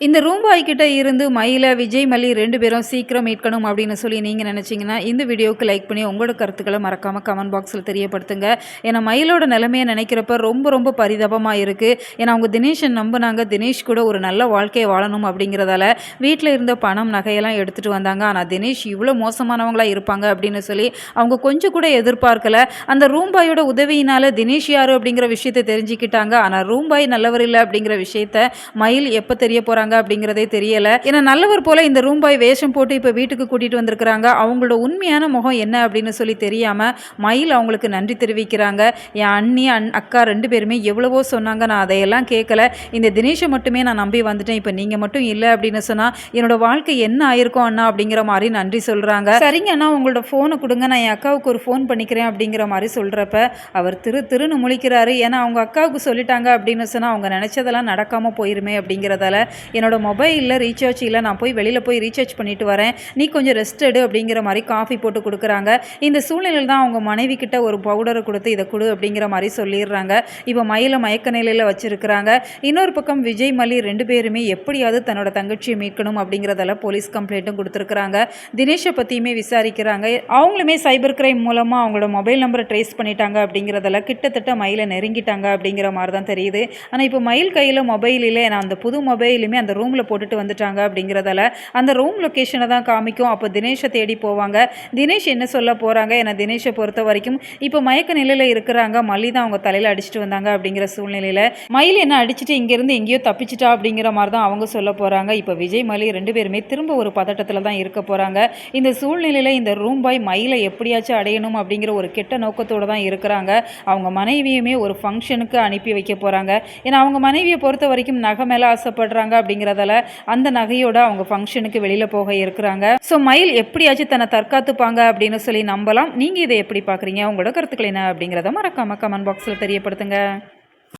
இந்த ரூம்பாய் கிட்ட இருந்து மயில, விஜய், மல்லி 2 பேரும் சீக்கிரம் மீட்கணும் அப்படின்னு சொல்லி நீங்க நினைச்சீங்கன்னா, இந்த வீடியோவுக்கு லைக் பண்ணி உங்களோட கருத்துக்கள மறக்காம கமெண்ட் பாக்ஸ்ல தெரியப்படுத்துங்க. ஏன்னா மயிலோட நிலைமைய நினைக்கிறப்ப ரொம்ப ரொம்ப பரிதாபமா இருக்கு. ஏன்னா அவங்க தினேஷ நம்புனாங்க. தினேஷ் கூட ஒரு நல்ல வாழ்க்கைய வாழணும் அப்படிங்கிறதால வீட்ல இருந்த பணம், நகையெல்லாம் எடுத்துட்டு வந்தாங்க. ஆனா தினேஷ் இவ்ளோ மோசமானவங்களா இருப்பாங்க அப்படின்னு சொல்லி அவங்க கொஞ்சம் கூட எதிர்பார்க்கல. அந்த ரூம்பாயோட உதவியினால தினேஷ் யாரு அப்படிங்கிற விஷயத்த தெரிஞ்சுக்கிட்டாங்க. ஆனா ரூம்பாய் நல்லவர் இல்ல அப்படிங்கிற விஷயத்த மயில் எப்ப தெரிய போறாங்க அப்படிங்கிறதே தெரியல. ஏன்னா நல்லவர் போல இந்த ரூம்பாய் வேஷம் போட்டு இப்ப வீட்டுக்கு கூட்டிட்டு வந்திருக்கிறாங்க. அவங்களோட உண்மையான முகம் என்ன அப்படின்னு சொல்லி தெரியாம மயில் அவங்களுக்கு நன்றி தெரிவிக்கிறாங்க. என் அண்ணி அக்கா 2 பேருமே எவ்வளவோ சொன்னாங்க, நான் அதையெல்லாம் கேட்கல. இந்த தினேஷை மட்டுமே நான் நம்பி வந்துட்டேன். இப்போ நீங்க மட்டும் இல்லை அப்படின்னு சொன்னா என்னோட வாழ்க்கை என்ன ஆயிருக்கும் அண்ணா அப்படிங்கிற மாதிரி நன்றி சொல்றாங்க. சரிங்க அண்ணா, உங்களோட ஃபோனை கொடுங்க, நான் என் அக்காவுக்கு ஒரு ஃபோன் பண்ணிக்கிறேன் அப்படிங்கிற மாதிரி சொல்றப்ப அவர் திருன்னு முழிக்கிறாரு. ஏன்னா அவங்க அக்காவுக்கு சொல்லிட்டாங்க அப்படின்னு சொன்னா அவங்க நினைச்சதெல்லாம் நடக்காம போயிருமே அப்படிங்கிறதால என்னோட மொபைலில் ரீசார்ஜ் இல்லை, நான் வெளியில் போய் ரீசார்ஜ் பண்ணிட்டு வரேன், நீ கொஞ்சம் ரெஸ்ட் எடு அப்படிங்கிற மாதிரி காஃபி போட்டு கொடுக்குறாங்க. இந்த சூழ்நிலையில் தான் அவங்க மனைவி கிட்ட ஒரு பவுடரை கொடுத்து இதை கொடு அப்படிங்கிற மாதிரி சொல்லிடுறாங்க. இப்போ மயில மயக்க நிலையில் வச்சிருக்கிறாங்க. இன்னொரு பக்கம் விஜய், மல்லி 2 பேருமே எப்படியாவது தன்னோட தங்கச்சியை மீட்கணும் அப்படிங்கிறதால போலீஸ் கம்ப்ளைண்ட்டும் கொடுத்துருக்குறாங்க. தினேஷை பற்றியுமே விசாரிக்கிறாங்க. அவங்களுமே சைபர் கிரைம் மூலமாக அவங்களோட மொபைல் நம்பரை ட்ரேஸ் பண்ணிட்டாங்க அப்படிங்கிறதால கிட்டத்தட்ட மயிலை நெருங்கிட்டாங்க அப்படிங்கிற மாதிரி தான் தெரியுது. ஆனால் இப்போ மயில் கையில் மொபைல் இல்லை, நான் அந்த புது மொபைலுமே அந்த ரூமில் போட்டுட்டு வந்துட்டாங்க அப்படிங்கிறதால அந்த ரூம் லொக்கேஷனை தான் காமிக்கும். அப்போ தினேஷை தேடி போவாங்க. தினேஷ் என்ன சொல்ல போகிறாங்க, ஏன்னா தினேஷை பொறுத்த வரைக்கும் இப்போ மயக்க நிலையில் இருக்கிறாங்க. மல்லி தான் அவங்க தலையில் அடிச்சுட்டு வந்தாங்க அப்படிங்கிற சூழ்நிலையில் மயில் என்ன அடிச்சுட்டு இங்கேருந்து எங்கேயோ தப்பிச்சிட்டா அப்படிங்கிற மாதிரி தான் அவங்க சொல்ல போகிறாங்க. இப்போ விஜய், மல்லி 2 பேருமே திரும்ப ஒரு பதட்டத்தில் தான் இருக்க போகிறாங்க. இந்த சூழ்நிலையில் இந்த ரூம்பாய் மயிலை எப்படியாச்சும் அடையணும் அப்படிங்கிற ஒரு கெட்ட நோக்கத்தோடு தான் இருக்கிறாங்க. அவங்க மனைவியுமே ஒரு ஃபங்க்ஷனுக்கு அனுப்பி வைக்க போகிறாங்க. ஏன்னா அவங்க மனைவியை பொறுத்த வரைக்கும் நகை மேலே ஆசைப்படுறாங்க அப்படிங்கிறதால அந்த நகையோட அவங்க ஃபங்க்ஷனுக்கு வெளியில் போக இருக்கிறாங்க. ஸோ மயில் எப்படியாச்சும் தன்னை தற்காத்துப்பாங்க அப்படின்னு சொல்லி நம்பலாம். நீங்கள் இதை எப்படி பார்க்குறீங்க? உங்களோட கருத்துக்கள் என்ன அப்படிங்கிறத மறக்காம கமெண்ட் பாக்ஸில் தெரியப்படுத்துங்க.